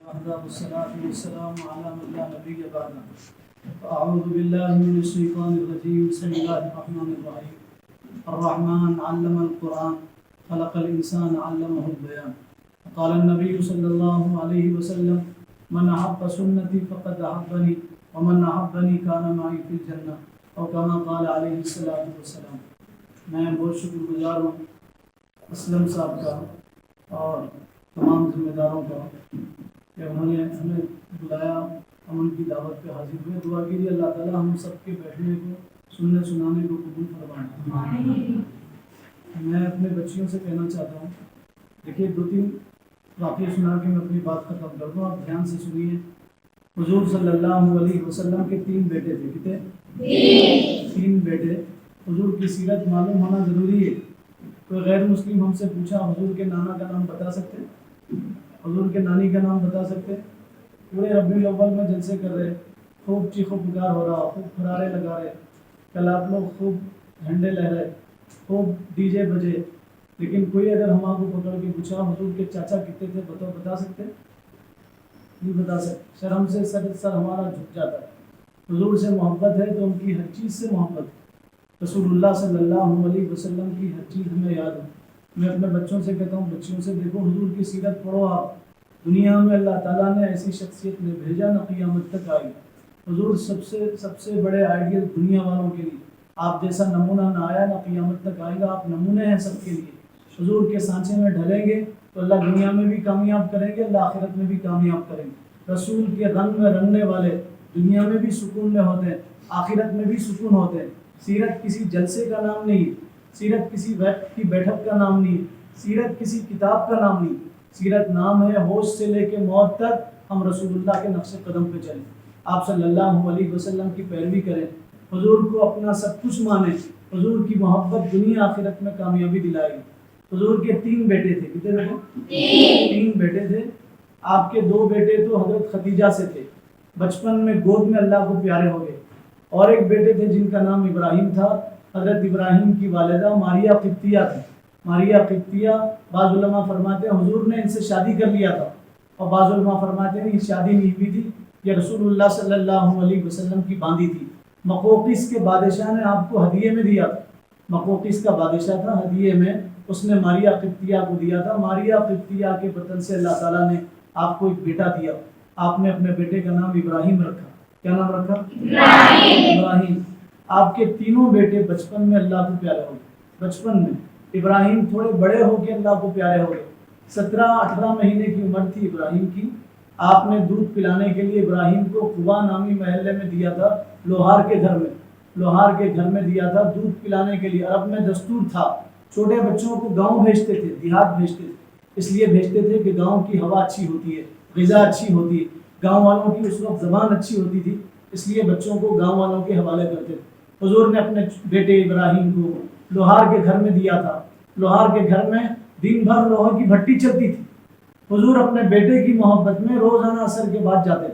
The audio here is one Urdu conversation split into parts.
وحده والصلاة والسلام على من لا نبي بعده. أعوذ بالله من الشيطان الرجيم. بسم الله الرحمن الرحيم. الرحمن علم القرآن خلق الإنسان علمه البيان. قال النبي صلى الله عليه وسلم من أحب سنتي فقد أحبني ومن أحبني كان معي في الجنة أو كما قال عليه الصلاة والسلام. میں بہت شکر گزار ہوں اسلم صاحب کا اور تمام ذمہ داروں کا کہ انہوں نے ہمیں بلایا، ہم ان کی دعوت پہ حاضر ہوئے. دعا کیجیے اللہ تعالیٰ ہم سب کے بیٹھنے کو سننے سنانے کو قبول فرمائیں. میں اپنے بچیوں سے کہنا چاہتا ہوں، دیکھیے 2-3 واقعے سنا کے میں اپنی بات ختم کر دوں، آپ دھیان سے سنیے. حضور صلی اللہ علیہ وسلم کے 3 بیٹے تھے. کتنے؟ 3 بیٹے. حضور کی سیرت معلوم ہونا ضروری ہے. کوئی غیر مسلم ہم سے پوچھا حضور کے نانا کا نام بتا سکتے؟ حضور کے نانی کا نام بتا سکتے؟ پورے ربیع الاول میں جلسے کر رہے، خوب چیخ و پکار ہو رہا، خوب پھرارے لگا رہے، کل آپ لوگ خوب جھنڈے لہرائے، خوب ڈی جے بجے، لیکن کوئی اگر ہم آپ کو پکڑ کے پوچھا حضور کے چاچا کتنے تھے بتا سکتے؟ نہیں بتا سکتے. شرم سے سر ہمارا جھک جاتا ہے. حضور سے محبت ہے تو ان کی ہر چیز سے محبت ہے. رسول اللہ صلی اللہ علیہ وسلم کی ہر چیز ہمیں یاد ہے. میں اپنے بچوں سے کہتا ہوں، بچیوں سے دیکھو حضور کی سیرت پڑھو. آپ دنیا میں اللہ تعالیٰ نے ایسی شخصیت میں بھیجا نہ قیامت تک آئی. حضور سب سے بڑے آئیڈیل دنیا والوں کے لیے. آپ جیسا نمونہ نہ آیا نہ قیامت تک آئے گا. آپ نمونے ہیں سب کے لیے. حضور کے سانچے میں ڈھلیں گے تو اللہ دنیا میں بھی کامیاب کریں گے، اللہ آخرت میں بھی کامیاب کریں گے. رسول کے رنگ میں رنگنے والے دنیا میں بھی سکون میں ہوتے ہیں، آخرت میں بھی سکون ہوتے ہیں. سیرت کسی جلسے کا نام نہیں، سیرت کسی وقت کی بیٹھک کا نام نہیں، سیرت کسی کتاب کا نام نہیں. سیرت نام ہے ہوش سے لے کے موت تک ہم رسول اللہ کے نقش قدم پہ چلیں، آپ صلی اللہ علیہ وسلم کی پیروی کریں، حضور کو اپنا سب کچھ مانیں. حضور کی محبت دنیا آخرت میں کامیابی دلائے گی. حضور کے 3 بیٹے تھے. کتنے بیٹے؟ 3 بیٹے تھے. آپ کے 2 بیٹے تو حضرت خدیجہ سے تھے، بچپن میں گود میں اللہ کو پیارے ہو گئے. اور ایک بیٹے تھے جن کا نام ابراہیم تھا. حضرت ابراہیم کی والدہ ماریہ قبطیہ تھی. ماریہ قبطیہ، بعض علماء فرماتے ہیں حضور نے ان سے شادی کر لیا تھا، اور بعض علماء فرماتے ہیں یہ شادی نہیں ہوئی تھی، یہ رسول اللہ صلی اللہ علیہ وسلم کی باندھی تھی. مقوقس کے بادشاہ نے آپ کو ہدیے میں دیا تھا. مقوقس کا بادشاہ تھا، ہدیے میں اس نے ماریہ قبطیہ کو دیا تھا. ماریہ قبطیہ کے بطن سے اللہ تعالیٰ نے آپ کو ایک بیٹا دیا. آپ نے اپنے بیٹے کا نام ابراہیم رکھا. کیا نام رکھا؟ ابراہیم. آپ کے 3 بیٹے بچپن میں اللہ کو پیارے ہو گئے. بچپن میں ابراہیم تھوڑے بڑے ہو کے اللہ کو پیارے ہو گئے. 17-18 مہینے کی عمر تھی ابراہیم کی. آپ نے دودھ پلانے کے لیے ابراہیم کو قبا نامی محلے میں دیا تھا، لوہار کے گھر میں دیا تھا دودھ پلانے کے لیے. عرب میں دستور تھا چھوٹے بچوں کو گاؤں بھیجتے تھے، دیہات بھیجتے تھے. اس لیے بھیجتے تھے کہ گاؤں کی ہوا اچھی ہوتی ہے، غذا اچھی ہوتی ہے، گاؤں والوں کی اس وقت زبان اچھی ہوتی تھی، اس لیے بچوں کو گاؤں والوں کے حوالے کرتے تھے. حضور نے اپنے بیٹے ابراہیم کو لوہار کے گھر میں دیا تھا. لوہار کے گھر میں دن بھر لوہے کی بھٹی چلتی تھی. حضور اپنے بیٹے کی محبت میں روزانہ عصر کے بعد جاتے تھے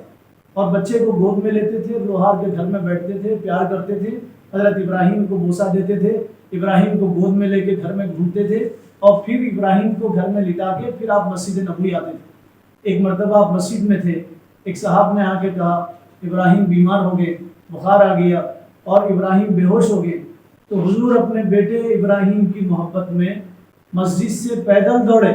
اور بچے کو گود میں لیتے تھے، لوہار کے گھر میں بیٹھتے تھے، پیار کرتے تھے، حضرت ابراہیم کو بوسہ دیتے تھے، ابراہیم کو گود میں لے کے گھر میں گھومتے تھے، اور پھر ابراہیم کو گھر میں لٹا کے پھر آپ مسجد نبوی آتے تھے. ایک مرتبہ آپ مسجد میں تھے، ایک صاحب نے آ کے کہا ابراہیم بیمار ہو گئے، بخار آ گیا اور ابراہیم بے ہوش ہو گئے. تو حضور اپنے بیٹے ابراہیم کی محبت میں مسجد سے پیدل دوڑے،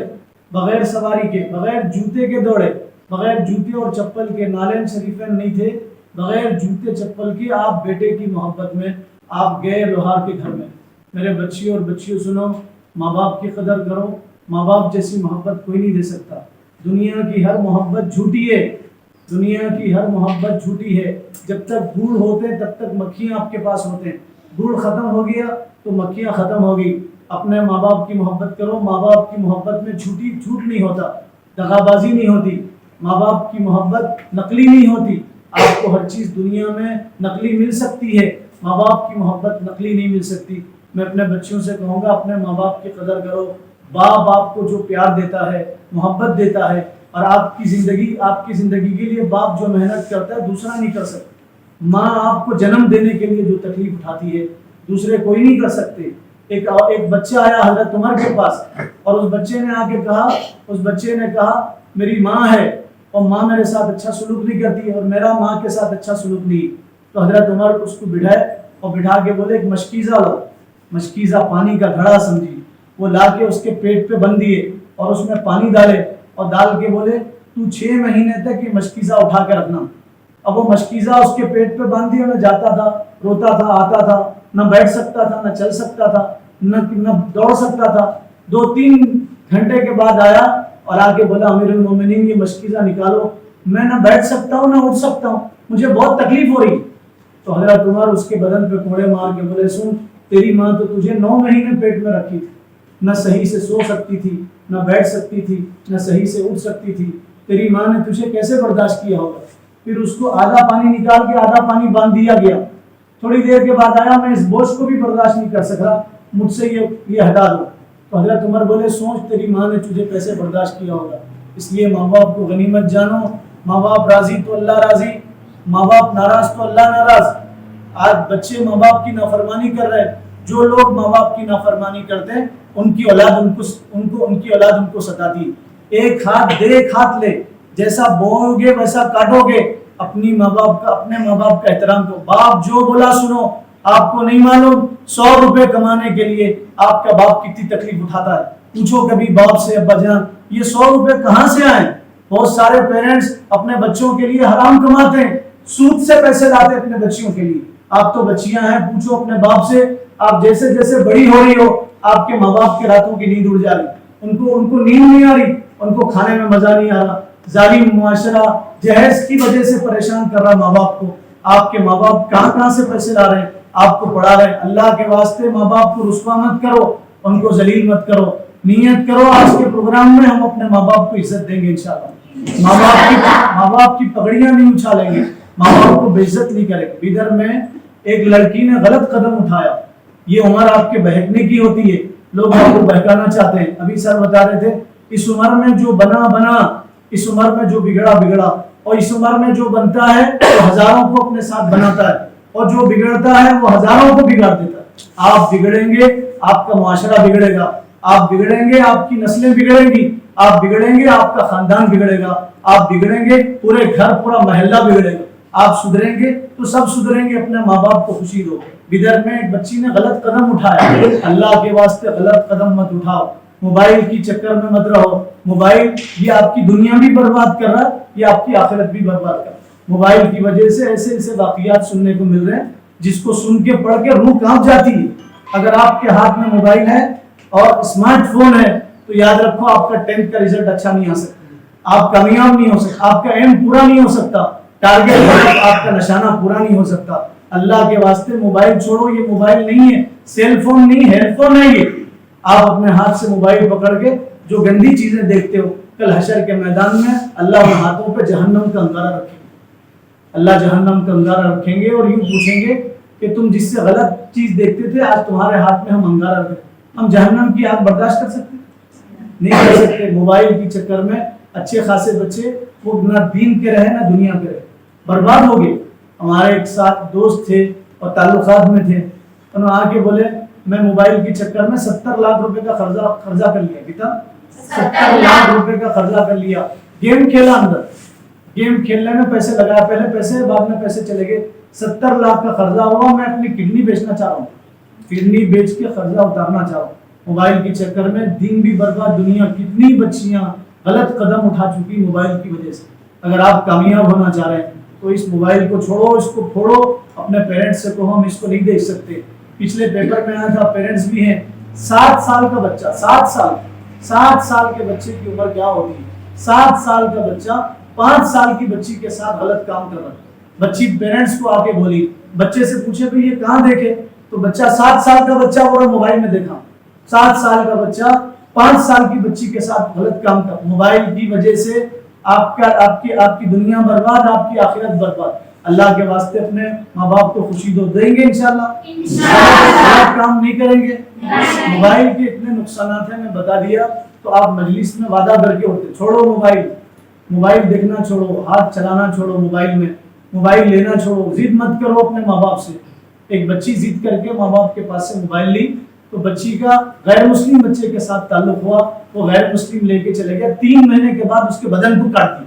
بغیر سواری کے، بغیر جوتے کے دوڑے، بغیر جوتے اور چپل کے. نالین شریفین نہیں تھے، بغیر جوتے چپل کے آپ بیٹے کی محبت میں آپ گئے لوہار کے گھر میں. میرے بچیوں اور بچیوں سنو، ماں باپ کی قدر کرو. ماں باپ جیسی محبت کوئی نہیں دے سکتا. دنیا کی ہر محبت جھوٹی ہے، دنیا کی ہر محبت جھوٹی ہے. جب تک گڑ ہوتے تب تک مکھیاں آپ کے پاس ہوتے ہیں. گڑ ختم ہو گیا تو مکھیاں ختم ہو گئی. اپنے ماں باپ کی محبت کرو. ماں باپ کی محبت میں جھوٹ نہیں ہوتا، دغا بازی نہیں ہوتی. ماں باپ کی محبت نقلی نہیں ہوتی. آپ کو ہر چیز دنیا میں نقلی مل سکتی ہے، ماں باپ کی محبت نقلی نہیں مل سکتی. میں اپنے بچوں سے کہوں گا اپنے ماں باپ کی قدر کرو. باپ آپ کو جو پیار دیتا ہے، محبت دیتا ہے، اور آپ کی زندگی کے لیے باپ جو محنت کرتا ہے دوسرا نہیں کر سکتا. ماں آپ کو جنم دینے کے لیے جو تکلیف اٹھاتی ہے دوسرے کوئی نہیں کر سکتے. ایک بچہ آیا حضرت عمر کے پاس اور اس بچے نے کہا میری ماں ہے اور ماں میرے ساتھ اچھا سلوک نہیں کرتی اور میرا ماں کے ساتھ اچھا سلوک نہیں. تو حضرت عمر اس کو بٹھائے اور بٹھا کے بولے ایک مشکیزہ لاؤ, مشکیزہ پانی کا گھڑا سمجھی, وہ لا کے اس کے پیٹ پہ بند دیے اور اس میں پانی ڈالے اور ڈال کے بولے تو 6 مہینے تک یہ مشکیزہ اٹھا کے رکھنا. اب وہ مشکیزہ اس کے پیٹ پہ باندھ دیا, نہ جاتا تھا, روتا تھا, آتا تھا, نہ بیٹھ سکتا تھا, نہ چل سکتا تھا, نہ دوڑ سکتا تھا. 2-3 گھنٹے کے بعد آیا اور آ کے بولا امیر المومنین یہ مشکیزہ نکالو, میں نہ بیٹھ سکتا ہوں نہ اٹھ سکتا ہوں, مجھے بہت تکلیف ہو رہی. تو حضرت عمر اس کے بدن پہ کوڑے مار کے بولے سن, تیری ماں تو تجھے 9 مہینے پیٹ میں رکھی تھی, نہ صحیح سے سو سکتی تھی, نہ بیٹھ سکتی تھی, نہ صحیح سے اٹھ سکتی تھی, تیری ماں نے تجھے کیسے برداشت کیا ہوگا. پھر اس کو آدھا پانی نکال کے آدھا پانی باندھ دیا گیا. تھوڑی دیر کے بعد آیا, میں اس بوجھ کو بھی برداشت نہیں کر سکا, مجھ سے یہ ہٹا دو. تو حضرت عمر بولے سوچ تیری ماں نے تجھے کیسے برداشت کیا ہوگا. اس لیے ماں باپ کو غنیمت جانو, ماں باپ راضی تو اللہ راضی, ماں باپ ناراض تو اللہ ناراض. آج بچے ماں باپ کی نافرمانی کر رہے ہیں. جو لوگ ماں باپ کی نافرمانی کرتے ہیں ان کی اولاد ان کی اولاد ان کو ستاتی. ایک ہاتھ دے ایک ہاتھ لے, جیسا بوؤ گے ویسا کاٹو گے. اپنے ماں باپ کا احترام کرو. باپ جو بولا سنو. آپ کو نہیں معلوم 100 روپے کمانے کے لیے آپ کا باپ کتنی تکلیف اٹھاتا ہے. پوچھو کبھی باپ سے, ابا جان یہ 100 روپے کہاں سے آئے. بہت سارے پیرنٹس اپنے بچوں کے لیے حرام کماتے ہیں, سود سے پیسے لاتے اپنے بچیوں کے لیے. آپ تو بچیاں ہیں, پوچھو اپنے باپ سے. آپ جیسے جیسے بڑی ہو رہی ہو آپ کے ماں باپ کے راتوں کی نیند اڑ جا رہی, ان کو نیند نہیں آ رہی, ان کو کھانے میں مزہ نہیں آ رہا. ظالم معاشرہ جہیز کی وجہ سے پریشان کر رہا ماں باپ کو. آپ کے ماں باپ کہاں سے پیسے لا رہے ہیں, آپ کو پڑھا رہے ہیں. اللہ کے واسطے ماں باپ کو رسوا مت کرو, ان کو ذلیل مت کرو. نیت کرو آج کے پروگرام میں ہم اپنے ماں باپ کو عزت دیں گے انشاءاللہ. ماں باپ کی پگڑیاں نہیں اچھالیں گے, ماں باپ کو بے عزت نہیں کریں گے. ادھر میں ایک لڑکی نے غلط قدم اٹھایا. یہ عمر آپ کے بہکنے کی ہوتی ہے, لوگ آپ کو بہکانا چاہتے ہیں. ابھی سر بتا رہے تھے اس عمر میں جو بنا, اس عمر میں جو بگڑا, اور اس عمر میں جو بنتا ہے وہ ہزاروں کو اپنے ساتھ بناتا ہے, اور جو بگڑتا ہے وہ ہزاروں کو بگاڑ دیتا ہے. آپ بگڑیں گے آپ کا معاشرہ بگڑے گا, آپ بگڑیں گے آپ کی نسلیں بگڑیں گی, آپ بگڑیں گے آپ کا خاندان بگڑے گا, آپ بگڑیں گے پورے گھر پورا محلہ بگڑے گا. آپ سدھریں گے تو سب سدھریں گے. اپنے ماں باپ کو خوشی دو. بدر میں ایک بچی نے غلط قدم اٹھایا, اللہ کے واسطے غلط قدم مت اٹھاؤ. موبائل کی چکر میں مت رہو. موبائل یہ آپ کی دنیا بھی برباد کر رہا ہے, یہ آپ کی آخرت بھی برباد کر رہا ہے. موبائل کی وجہ سے ایسے واقعات سننے کو مل رہے ہیں جس کو سن کے پڑھ کے روح کانپ جاتی ہے. اگر آپ کے ہاتھ میں موبائل ہے اور اسمارٹ فون ہے تو یاد رکھو آپ کا 10th کا رزلٹ اچھا نہیں آ سکتا, آپ کامیاب نہیں ہو سکتا, آپ کا ایم پورا نہیں ہو سکتا, ٹارگیٹ آپ کا نشانہ پورا نہیں ہو سکتا. اللہ کے واسطے موبائل چھوڑو. یہ موبائل نہیں ہے, سیل فون نہیں, ہیڈ فون ہے. یہ آپ اپنے ہاتھ سے موبائل پکڑ کے جو گندی چیزیں دیکھتے ہو, کل حشر کے میدان میں اللہ ان ہاتھوں پہ جہنم کا انگارہ رکھیں گے. اللہ جہنم کا انگارہ رکھیں گے اور یوں پوچھیں گے کہ تم جس سے غلط چیز دیکھتے تھے آج تمہارے ہاتھ میں ہم انگارہ رکھیں. ہم جہنم کی آگ برداشت کر سکتے نہیں کر سکتے. موبائل کی چکر میں اچھے خاصے بچے وہ نہ دین کے رہے نہ دنیا کے رہے, برباد ہو گئے. ہمارے ایک ساتھ دوست تھے اور تعلقات میں تھے, انہوں آ کے بولے میں موبائل کی چکر میں 70 لاکھ روپے کا قرضہ کر لیا. کتنا؟ 70 لاکھ روپے کا قرضہ کر لیا. گیم کھیلا, اندر گیم کھیلنے میں پیسے لگایا, پہلے پیسے بعد میں پیسے چلے گئے. 70 لاکھ کا قرضہ ہوا. میں اپنی کڈنی بیچنا چاہ رہا ہوں, کڈنی بیچ کے قرضہ اتارنا چاہ رہا ہوں. موبائل کی چکر میں دین بھی برباد, دنیا کتنی بچیاں غلط قدم اٹھا چکی موبائل کی وجہ سے. اگر آپ کامیاب ہونا چاہ رہے ہیں تو اس موبائل کو چھوڑو, اس کو پھوڑو. اپنے پیرنٹس سے کہو ہم اس کو نہیں دیکھ سکتے. پچھلے پیپر میں آیا تھا, پیرنٹس بھی ہیں, 7 سال کا بچہ, 7 سال کے بچے کی عمر کیا ہوتی ہے, 7 سال کا بچہ 5 سال کی بچی کے ساتھ غلط کام کر رہا ہے. بچی پیرنٹس کو آ کے بولی, بچے سے پوچھے بھائی یہ کہاں دیکھے, تو بچہ 7 سال کا بچہ وہ موبائل میں دیکھا. 7 سال کا بچہ 5 سال کی بچی کے ساتھ غلط کام کر. موبائل کی وجہ سے آپ کی دنیا برباد, آپ کی آخرت برباد. اللہ کے واسطے اپنے ماں باپ کو خوشی دیں گے انشاءاللہ, غلط کام نہیں کریں گے. موبائل کے اتنے نقصانات ہیں میں بتا دیا, تو آپ مجلس میں وعدہ کر کے ہوتے چھوڑو موبائل دیکھنا چھوڑو, ہاتھ چلانا چھوڑو, موبائل لینا چھوڑو. ضد مت کرو اپنے ماں باپ سے. ایک بچی ضد کر کے ماں باپ کے پاس سے موبائل لی تو بچی کا غیر مسلم بچے کے ساتھ تعلق ہوا, وہ غیر مسلم لے کے چلے گیا. 3 مہینے کے بعد اس کے بدن کو کاٹ دیا.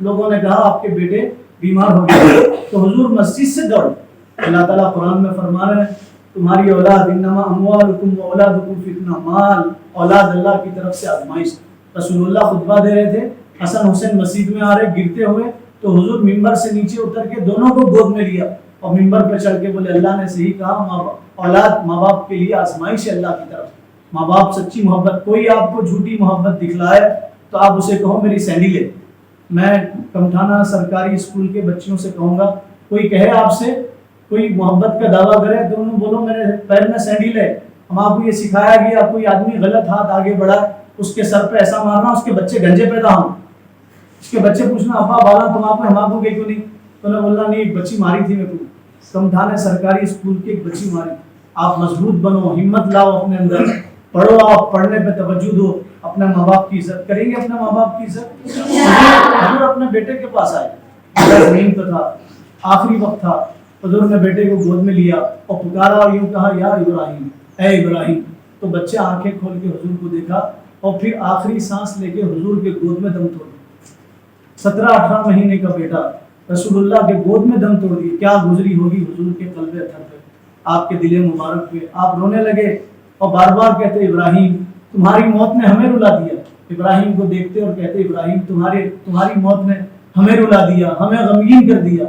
لوگوں نے کہا آپ کے بیٹے بیمار ہو گئے، تو حضور مسجد سے دوڑ. اللہ تعالیٰ قرآن میں فرما رہے ہیں تمہاری اولاد انما اموالکم و اولادکم فتنہ، مال اولاد اللہ کی طرف سے آزمائش. رسول اللہ خطبہ دے رہے تھے، حسن حسین مسجد میں آ رہے گرتے ہوئے، تو حضور ممبر سے نیچے اتر کے دونوں کو گود میں لیا اور ممبر پہ چڑھ کے بولے اللہ نے صحیح کہا، اولاد ماں باپ کے لیے آزمائش ہے اللہ کی طرف. ماں باپ سچی محبت، کوئی آپ کو جھوٹی محبت دکھلائے تو آپ اسے کہو میری سینڈی لے. میں کمٹھانہ سرکاری اسکول کے بچیوں سے کہوں گا، کوئی کہے آپ سے، کوئی محبت کا دعویٰ کرے تو انہوں بولو میرے پیر میں سینڈل ہے. ہم آپ کو یہ سکھایا گیا کوئی آدمی غلط ہاتھ آگے بڑھا اس کے سر پہ ایسا مارنا، اس کے بچے گنجے پیدا ہوں، اس کے بچے پوچھنا ابا بالا تم آپ نے ہم آپ کو گئی کیوں نہیں، تو نے بولنا نہیں ایک بچی ماری تھی میرے کو، کمٹھانے سرکاری اسکول کی ایک بچی ماری. آپ مضبوط بنو، ہمت لاؤ اپنے اندر، پڑھو، آپ پڑھنے پہ توجہ دو، اپنے ماں باپ کی عزت کریں گے. اپنے ماں باپ کی عزت حضور اپنے بیٹے کے پاس آئے، زمین پہ تھا، آخری وقت تھا، حضور نے بیٹے کو گود میں لیا اور پکارا اور یوں کہا یا ابراہیم، اے ابراہیم. تو بچے آنکھیں کھول کے حضور کو دیکھا اور پھر آخری سانس لے کے حضور کے گود میں دم توڑ دیا. 17-18 مہینے کا بیٹا رسول اللہ کے گود میں دم توڑ دیا. کیا گزری ہوگی حضور کے قلب اطہر پہ، آپ کے دل مبارک پہ. آپ رونے لگے اور بار بار کہتے ابراہیم تمہاری موت نے ہمیں رلا دیا. ابراہیم کو دیکھتے اور کہتے ابراہیم تمہاری موت نے ہمیں رلا دیا، ہمیں غمگین کر دیا.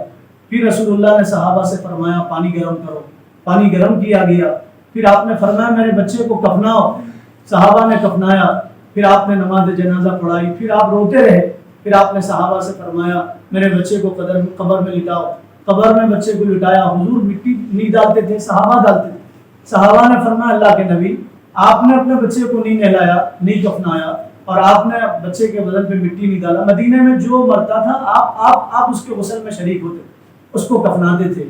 پھر رسول اللہ نے صحابہ سے فرمایا پانی گرم کرو، پانی گرم کیا گیا. پھر آپ نے فرمایا میرے بچے کو کفناؤ، صحابہ نے کفنایا. پھر آپ نے نماز جنازہ پڑھائی، پھر آپ روتے رہے. پھر آپ نے صحابہ سے فرمایا میرے بچے کو قبر میں لٹاؤ. قبر میں بچے کو لٹایا. حضور مٹی نہیں ڈالتے تھے، صحابہ ڈالتے تھے. صحابہ نے فرمایا اللہ کے نبی آپ نے اپنے بچے کو نہیں نہلایا، نہیں کفنایا اور آپ نے بچے کے بدن پہ مٹی نہیں ڈالا. مدینے میں جو مرتا تھا آپ اس کے غسل میں شریک ہوتے، اس کو کفناتے تھے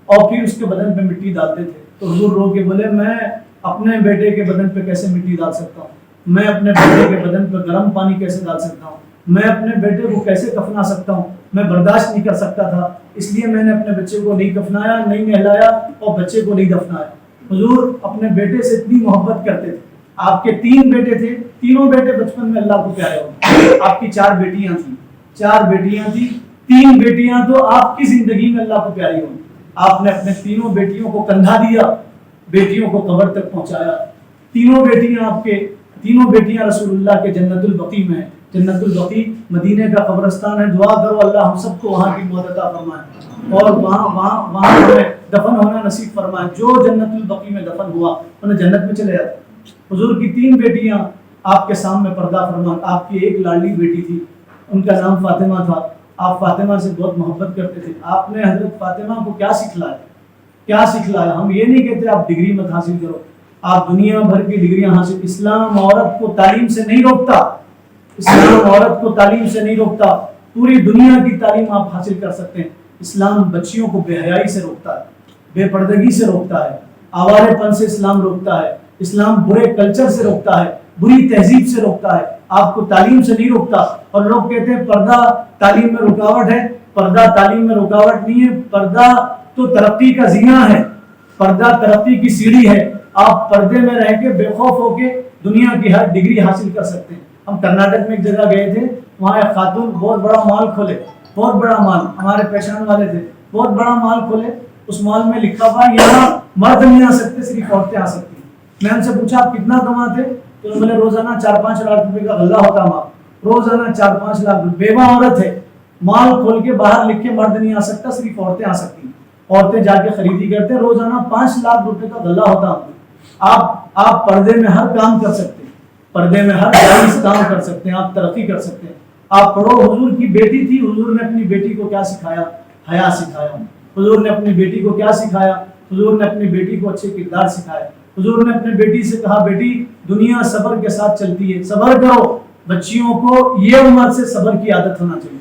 اور پھر اس کے بدن پہ مٹی ڈالتے تھے. تو حضور رو کے بولے میں اپنے بیٹے کے بدن پہ کیسے مٹی ڈال سکتا ہوں، میں اپنے بیٹے کے بدن پہ گرم پانی کیسے ڈال سکتا ہوں، میں اپنے بیٹے کو کیسے کفنا سکتا ہوں. میں برداشت نہیں کر سکتا تھا، اس لیے میں نے اپنے بچے کو نہیں کفنایا، نہیں نہلایا اور بچے کو نہیں دفنایا. حضور اپنے بیٹے سے اتنی محبت کرتے تھے. آپ کے 3 بیٹے تھے، تینوں بیٹے بچپن میں اللہ کو پیارے ہو گئے. آپ کی 4 بیٹیاں تھیں، 4 بیٹیاں تھیں، 3 بیٹیاں تو آپ کی زندگی میں اللہ کو پیاری ہوں. آپ نے اپنے تینوں بیٹیوں کو کندھا دیا، بیٹیوں کو قبر تک پہنچایا. تینوں بیٹیاں رسول اللہ کے جنت البقیع میں ہیں. جنت البقیع مدینے کا قبرستان ہے. دعا کرو اللہ ہم سب کو وہاں کی موت عطا فرمائے اور وہاں ہمیں دفن ہونا نصیب فرمائے. جو جنت البقیع میں دفن ہوا انہیں جنت میں چلے جاتے. حضور کی 3 بیٹیاں آپ کے سامنے پردہ فرما. آپ کی ایک لاڈلی بیٹی تھی، ان کا نام فاطمہ تھا. آپ فاطمہ سے بہت محبت کرتے تھے. آپ نے حضرت فاطمہ کو کیا سکھلایا؟ ہم یہ نہیں کہتے آپ ڈگری مت حاصل کرو، آپ دنیا بھر کی ڈگریاں حاصل. اسلام عورت کو تعلیم سے نہیں روکتا، اسلام عورت کو تعلیم سے نہیں روکتا. پوری دنیا کی تعلیم آپ حاصل کر سکتے ہیں. اسلام بچیوں کو بے حیائی سے روکتا ہے، بے پردگی سے روکتا ہے، آوارے پن سے اسلام روکتا ہے. اسلام برے کلچر سے روکتا ہے، بری تہذیب سے روکتا ہے. آپ کو تعلیم سے نہیں روکتا. اور لوگ کہتے ہیں پردہ تعلیم میں رکاوٹ ہے. پردہ تعلیم میں رکاوٹ نہیں ہے، پردہ تو ترقی کا زینہ ہے، پردہ ترقی کی سیڑھی ہے. آپ پردے میں رہ کے بے خوف ہو کے دنیا کی ہر ڈگری حاصل کر سکتے ہیں. ہم کرناٹک میں ایک جگہ گئے تھے، وہاں ایک خاتون بہت بڑا مال کھولے، بہت بڑا مال، ہمارے پہچان والے تھے، بہت بڑا مال کھولے. اس مال میں لکھا ہوا یہاں مرد نہیں آ سکتے، صرف عورتیں آ سکتی. میں ان سے پوچھا آپ کتنا کماتے؟ تو انہوں نے روزانہ 4-5 لاکھ روپے کا غلہ ہوتا ہمارا، روزانہ 4-5 لاکھ. بیوہ عورت ہے، مال کھول کے باہر لکھ کے مرد نہیں آ سکتا، صرف عورتیں آ سکتی. عورتیں جا کے خریدی کرتے، روزانہ 5 لاکھ روپے کا غلہ ہوتا. آپ پردے میں ہر کام کر سکتے ہیں، پردے میں ہر جائز کام کر سکتے ہیں، آپ ترقی کر سکتے ہیں. آپ پڑھو. حضور کی بیٹی تھی، حضور نے اپنی بیٹی کو کیا سکھایا؟ حیا سکھایا. حضور نے اپنی بیٹی کو کیا سکھایا؟ حضور نے اپنی بیٹی کو اچھے کردار سکھائے. حضور نے اپنی بیٹی سے کہا بیٹی دنیا صبر کے ساتھ چلتی ہے، صبر کرو. بچیوں کو یہ عمر سے صبر کی عادت ہونا چاہیے.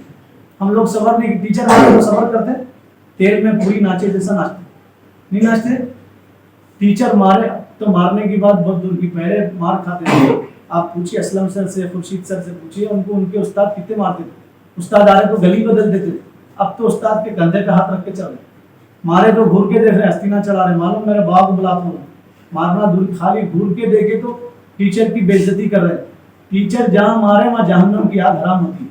ہم لوگ صبر نہیں، ٹیچر والے کو صبر کرتے ہیں، تیل میں پوری ناچے جیسا ناچتے نہیں ناچتے. ٹیچر مارے تو مارنے کی بات بہت دور کی، پہلے مار کھاتے تھے. آپ پوچھیے اسلم سر سے، خورشید سر سے پوچھیے، ان کو ان کے استاد کتنے مارتے تھے. استاد آ رہے تو گلی بدل دیتے تھے. اب تو استاد کے کندھے پہ ہاتھ رکھ کے چل رہے، مارے تو گھور کے دیکھ رہے، ہستی نہ چلا رہے. معلوم میرے باپ کو بلاتا ہوں، مارنا دور، خالی گھور کے دیکھے تو ٹیچر کی بے عزتی کر رہے. ٹیچر جہاں مارے وہاں جہنم کی آگ حرام ہوتی ہے.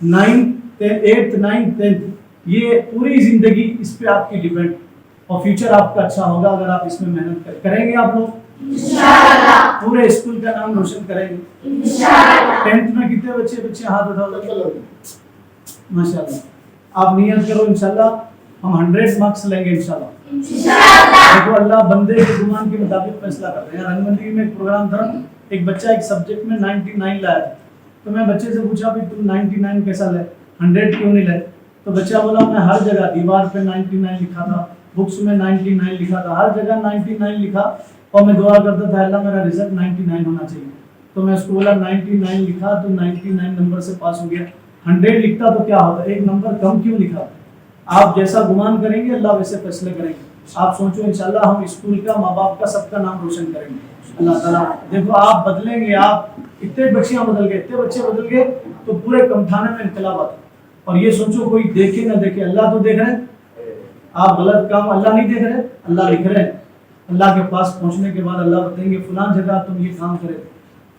9th 8th 9th 10th یہ پوری زندگی اس پہ آپ کی ڈیپینڈ, اور فیوچر آپ کا اچھا ہوگا اگر آپ اس میں محنت کریں گے. آپ لوگ انشاءاللہ پورے اسکول کا نام روشن کریں گے انشاءاللہ. 10th میں کتنے بچے ہاتھ اٹھاؤ؟ ماشاءاللہ. آپ نیت کرو انشاءاللہ ہم 100 مارکس لیں گے انشاءاللہ. دیکھو اللہ بندے کے گمان کے مطابق فیصلہ کرتے ہیں. رنگ مندی میں ایک پروگرام تھا, ایک بچہ ایک سبجیکٹ میں 99 لایا تھا, تو میں بچے سے پوچھا بھی تم 99 کیسا لائے, 100 کیوں نہیں لائے؟ تو بچہ بولا میں ہر جگہ دیوار پہ 99 لکھا تھا, بکس میں 99 لکھا تھا, ہر جگہ 99 لکھا, اور میں دعا کرتا تھا اللہ میرا رزلٹ 99 ہونا چاہیے. تو میں اس کو بولا 99 لکھا تو 99 نمبر سے پاس ہو گیا, 100 لکھتا تو کیا ہوتا, ایک نمبر کم کیوں لکھا؟ آپ جیسا گمان کریں گے اللہ ویسے فیصلے کریں گے. آپ سوچو انشاءاللہ ہم اسکول کا, ماں باپ کا, سب کا نام روشن کریں گے اللہ تعالیٰ. دیکھو آپ بدلیں گے, آپ اتنے بچیاں بدل گئے, اتنے بچے بدل گئے تو پورے کمتھانے میں انقلاب آتا. اور یہ سوچو کوئی دیکھے نہ دیکھے, اللہ تو دیکھ رہے ہیں. آپ غلط کام اللہ نہیں دیکھ رہے, اللہ لکھ رہے ہیں. اللہ کے پاس پہنچنے کے بعد اللہ بتائیں گے فلاں جگہ تم یہ کام کرے تھے,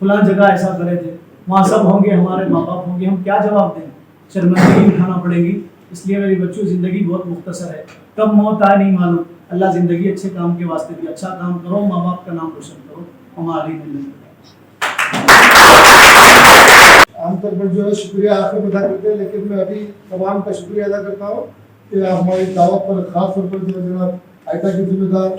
فلاں جگہ ایسا کرے تھے, وہاں سب ہوں گے, ہمارے ماں باپ ہوں گے, ہم کیا جواب دیں؟ شرمندگی اٹھانا پڑے گی. اس لیے میری بچوں زندگی بہت مختصر ہے, کب موت آئے نہیں معلوم. اللہ زندگی اچھے کام کے واسطے دی, اچھا کام کرو, ماں باپ کا نام روشن کرو. ہماری عام طور پر جو ہے شکریہ آپ کو ادا کرتے ہیں, لیکن میں ابھی تمام کا شکریہ ادا کرتا ہوں کہ ہماری دعوت پر خاص طور پر جو جناب آئٹا کے ذمہ دار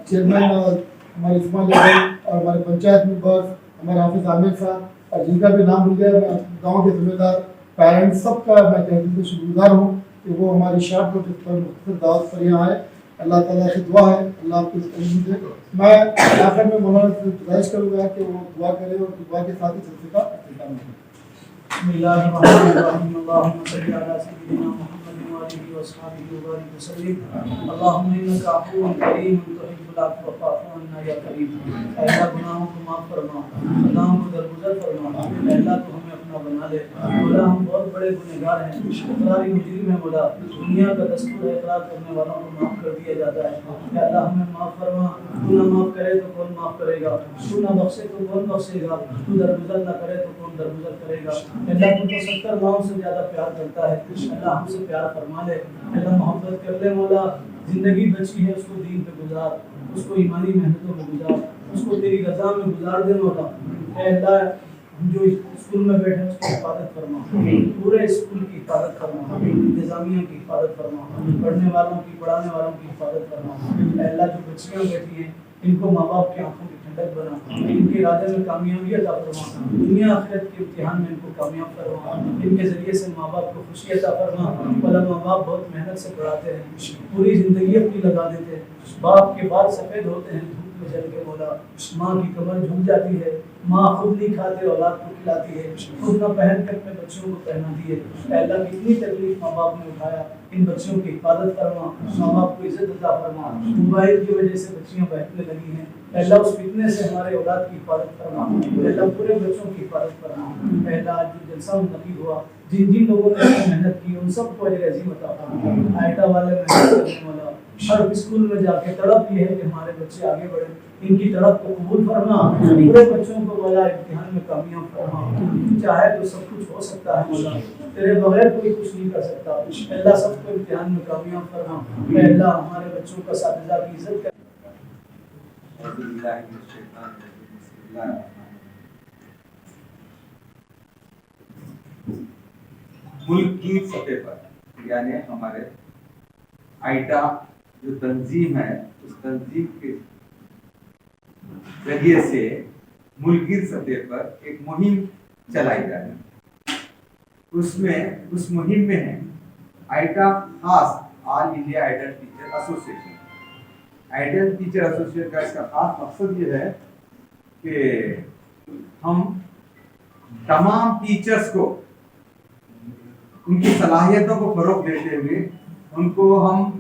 چیئرمین اور ہمارے اسماعیل بھائی اور ہمارے پنچایت ممبر ہمارے حافظ عامر صاحب اور جن کا بھی نام مل گیا, میں گاؤں کے ذمہ دار پیرنٹس سب کا میں تحقیق سے شکر گزار ہوں کہ وہ ہماری شارٹ نوٹس پر مختصر دعوت پر یہاں آئے. اللہ تعالیٰ کی دعا ہے اللہ آپ کو علم دے. میں آخر میں مولانا سے گزارش کروں گا کہ وہ دعا کرے اور دعا کے ساتھ ہی جلسے کا اختتام کرے. بسم اللہ الرحمن الرحیم. اللهم صل علی سیدنا محمد وآلہ وصحبہ وبارک وسلم. اللهم انک عفو کریم تحب العفو فاعف عنا یا کریم. اے اللہ گناہوں کو معاف فرما, خطاؤں کو درگزر فرما. اے اللہ تو ہمیں اپنا بنا لے. مولا ہم بہت بڑے گنہگار ہیں, اقراری مجرم ہیں. مولا دنیا کا دستور ہے اقرار کرنے والوں کو معاف کر دیا جاتا ہے. اے اللہ ہمیں معاف فرما. تو نہ معاف کرے تو کون معاف کرے گا, تو نہ بخشے تو کون بخشے گا, تو درگزر نہ کرے تو کون درگزر کرے گا. اللہ تو 70 ماؤں سے زیادہ پیار کرتا ہے. اللہ ہم سے پیار فرما لے. اللہ محبت کر لے. مولا زندگی بچی ہے اس کو دین پہ گزار, اس کو ایمانی محنتوں میں گزار, اس کو تیری رضا میں گزار دے. مولا اے اللہ ہم جو اسکول میں بیٹھے ہیں اس کی حفاظت فرما, پورے اسکول کی حفاظت فرما, انتظامیہ کی حفاظت فرما, پڑھنے والوں کی, پڑھانے والوں کی حفاظت فرما. اے اللہ جو بچیاں بیٹھی ہیں ان کو ماں باپ کی آنکھوں کی ٹھنڈک بنا, ان کے ارادے میں کامیابی عطا فرما, دنیا آخرت کے امتحان میں ان کو کامیاب فرما, ان کے ذریعے سے ماں باپ کو خوشی عطا فرما. والا ماں باپ بہت محنت سے پڑھاتے ہیں, پوری زندگی اپنی لگا دیتے ہیں, باپ کے بال سفید ہوتے ہیں دھوپ میں جل کے. مولا ماں کی کمر جھک جاتی ہے, ماں خود نہیں کھاتے اولاد کو کھلاتی ہے, خود نہ پہن کے اپنے بچوں کو پہناتی ہے. اے اللہ کتنی تکلیف ماں باپ نے اٹھایا, ان بچوں کی حفاظت فرما, ماں باپ کو عزت عطا فرما. موبائل کی وجہ سے بچیاں بیٹھنے لگی ہیں, اے اللہ اس فتنے سے ہمارے اولاد کی حفاظت فرما. اے اللہ پورے بچوں کی حفاظت فرما. اے اللہ آج جو جلسہ منعقد ہوا, جن جن لوگوں نے محنت کی ان سب کو اجر عظیم عطا فرما. آئٹا والے محنت کرنے والا ہر اسکول میں جا کے تڑپ یہ ہے کہ ہمارے بچے آگے بڑھیں, ان کی طرف کو قبول فرما. پورے بچوں کو مولا امتحان میں کامیاب فرما. چاہے تو سب کچھ ہو سکتا ہے مولا, تیرے بغیر کوئی کچھ نہیں کر سکتا. اللہ سب کو امتحان میں کامیاب فرما. اے اللہ ہمارے بچوں کا اساتذہ کی عزت کر. ملک کی سطح پر یعنی ہمارے آئٹا جو تنظیم ہے اس تنظیم کے ذریعے سے ملکی سطح پر ایک مہم چلائی جا رہی ہے. اس مہم میں ہے آئٹا خاص all India ideal teacher association. Ideal teacher association کا اس کا خاص مقصد یہ ہے کہ ہم تمام ٹیچرز کو ان کی صلاحیتوں کو فروغ دیتے ہوئے ان کو ہم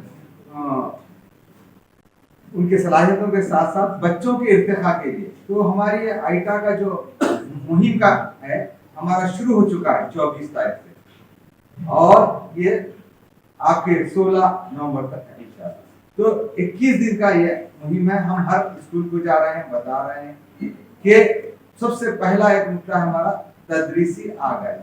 ان کی صلاحیتوں کے ساتھ ساتھ بچوں کے ارتقاء کے لیے, تو ہماری آئٹا کا جو مہم کا ہے ہمارا شروع ہو چکا ہے 24 تاریخ سے, اور یہ آپ کے 16 نومبر تک ہے انشاءاللہ. تو 21 دن کا یہ مہم ہے. ہم ہر اسکول کو جا رہے ہیں, بتا رہے ہیں کہ سب سے پہلا ایک نقطہ ہمارا تدریسی آگاہی.